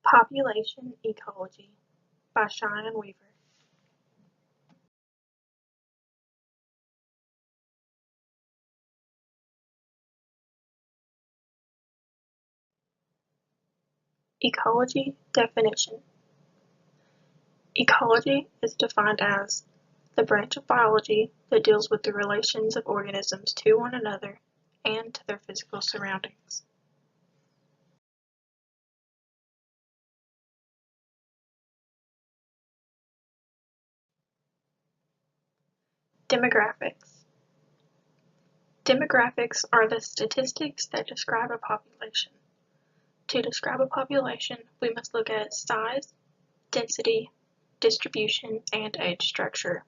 Population Ecology by Shine Weaver. Ecology definition. Ecology is defined as the branch of biology that deals with the relations of organisms to one another and to their physical surroundings. Demographics. Demographics are the statistics that describe a population. To describe a population, we must look at its size, density, distribution, and age structure.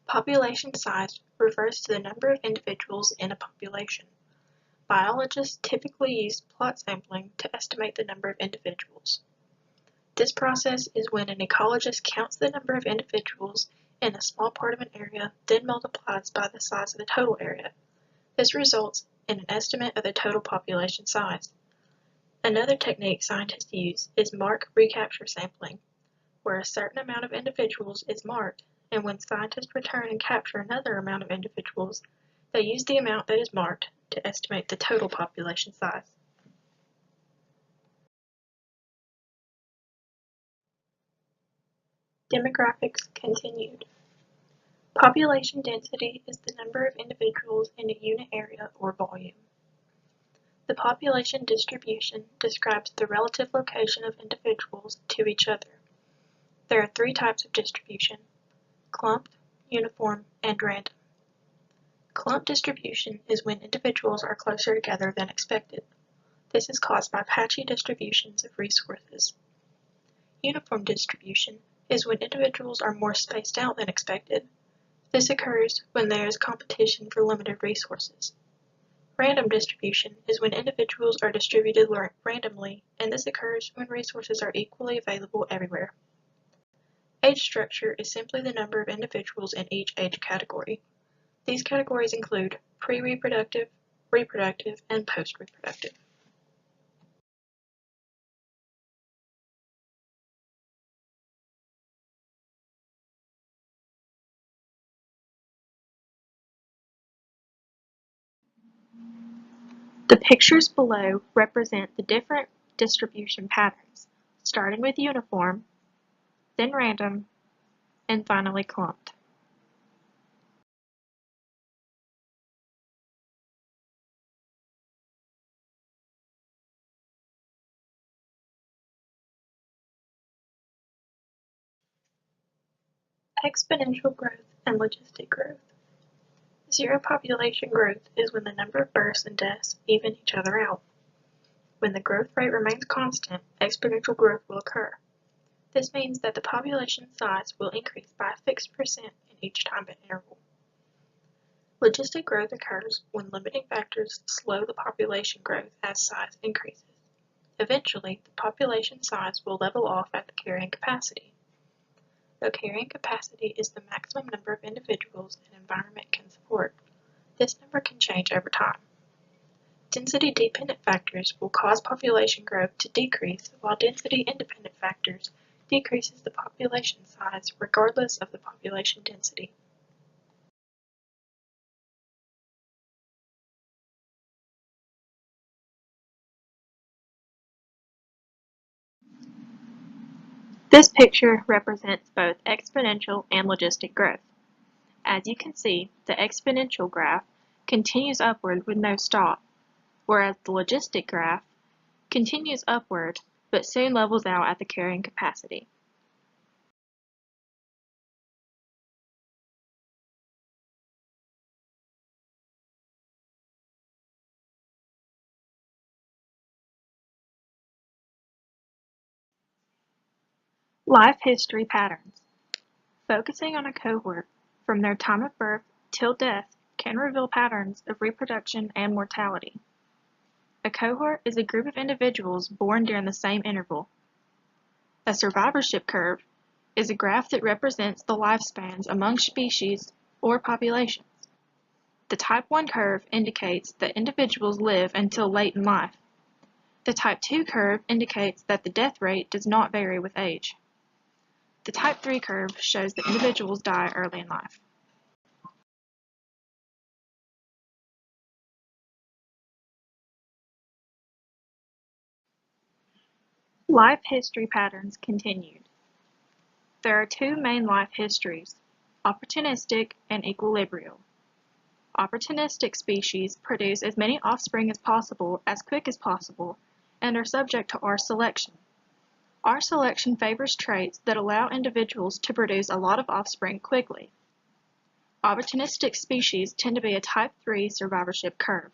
Population size refers to the number of individuals in a population. Biologists typically use plot sampling to estimate the number of individuals. This process is when an ecologist counts the number of individuals in a small part of an area, then multiplies by the size of the total area. This results in an estimate of the total population size. Another technique scientists use is mark recapture sampling, where a certain amount of individuals is marked, and when scientists return and capture another amount of individuals, they use the amount that is marked to estimate the total population size. Demographics continued. Population density is the number of individuals in a unit area or volume. The population distribution describes the relative location of individuals to each other. There are three types of distribution: clumped, uniform, and random. Clump distribution is when individuals are closer together than expected. This is caused by patchy distributions of resources. Uniform distribution is when individuals are more spaced out than expected. This occurs when there is competition for limited resources. Random distribution is when individuals are distributed randomly, and this occurs when resources are equally available everywhere. Age structure is simply the number of individuals in each age category. These categories include pre-reproductive, reproductive, and post-reproductive. The pictures below represent the different distribution patterns, starting with uniform, then random, and finally clumped. Exponential growth and logistic growth. Zero population growth is when the number of births and deaths even each other out. When the growth rate remains constant, exponential growth will occur. This means that the population size will increase by a fixed percent in each time interval. Logistic growth occurs when limiting factors slow the population growth as size increases. Eventually, the population size will level off at the carrying capacity. The carrying capacity is the maximum number of individuals an environment can support. This number can change over time. Density-dependent factors will cause population growth to decrease, while density-independent factors decreases the population size regardless of the population density. This picture represents both exponential and logistic growth. As you can see, the exponential graph continues upward with no stop, whereas the logistic graph continues upward but soon levels out at the carrying capacity. Life history patterns. Focusing on a cohort from their time of birth till death can reveal patterns of reproduction and mortality. A cohort is a group of individuals born during the same interval. A survivorship curve is a graph that represents the lifespans among species or populations. The type 1 curve indicates that individuals live until late in life. The type 2 curve indicates that the death rate does not vary with age. The type 3 curve shows that individuals die early in life. Life history patterns continued. There are two main life histories, opportunistic and equilibrial. Opportunistic species produce as many offspring as possible as quick as possible and are subject to R selection. R selection favors traits that allow individuals to produce a lot of offspring quickly. Opportunistic species tend to be a type 3 survivorship curve.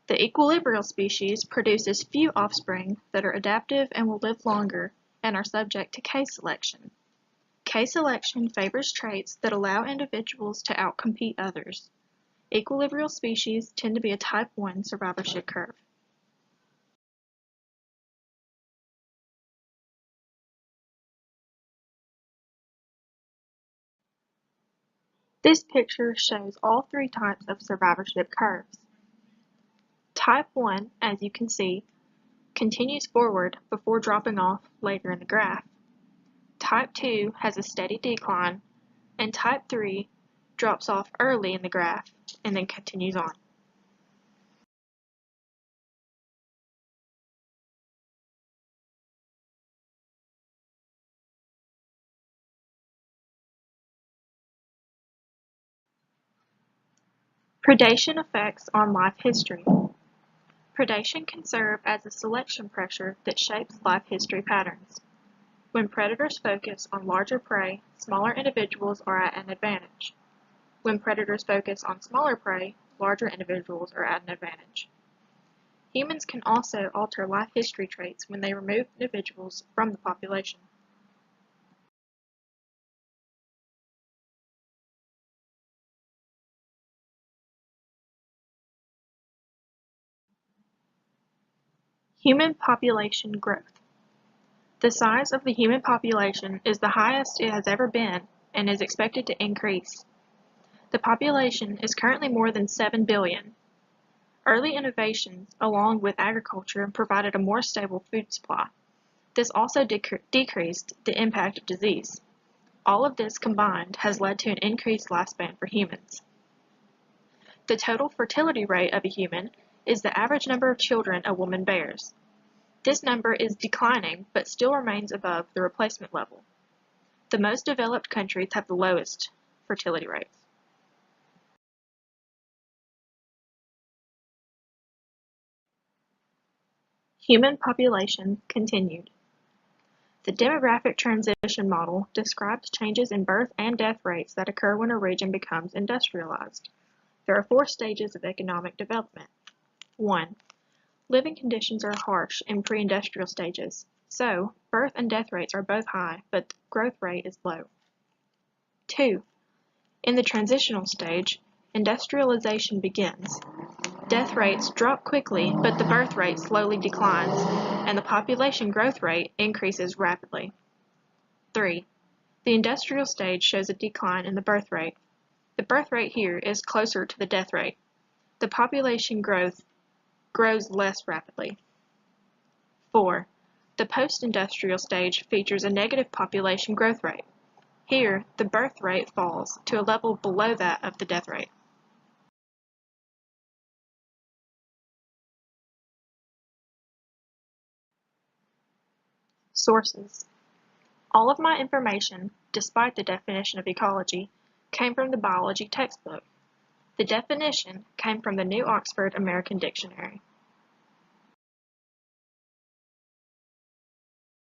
The equilibrial species produces few offspring that are adaptive and will live longer and are subject to K selection. K selection favors traits that allow individuals to outcompete others. Equilibrial species tend to be a type 1 survivorship curve. This picture shows all three types of survivorship curves. Type 1, as you can see, continues forward before dropping off later in the graph. Type 2 has a steady decline, and Type 3 drops off early in the graph and then continues on. Predation effects on life history. Predation can serve as a selection pressure that shapes life history patterns. When predators focus on larger prey, smaller individuals are at an advantage. When predators focus on smaller prey, larger individuals are at an advantage. Humans can also alter life history traits when they remove individuals from the population. Human population growth. The size of the human population is the highest it has ever been and is expected to increase. The population is currently more than 7 billion. Early innovations, along with agriculture, provided a more stable food supply. This also decreased the impact of disease. All of this combined has led to an increased lifespan for humans. The total fertility rate of a human is the average number of children a woman bears. This number is declining but still remains above the replacement level. The most developed countries have the lowest fertility rates. Human population continued. The demographic transition model describes changes in birth and death rates that occur when a region becomes industrialized. There are 4 stages of economic development. 1. Living conditions are harsh in pre-industrial stages, so birth and death rates are both high, but the growth rate is low. 2. In the transitional stage, industrialization begins. Death rates drop quickly, but the birth rate slowly declines, and the population growth rate increases rapidly. 3. The industrial stage shows a decline in the birth rate. The birth rate here is closer to the death rate. The population growth grows less rapidly. 4. The post-industrial stage features a negative population growth rate. Here, the birth rate falls to a level below that of the death rate. Sources. All of my information, despite the definition of ecology, came from the biology textbook. The definition came from the New Oxford American Dictionary.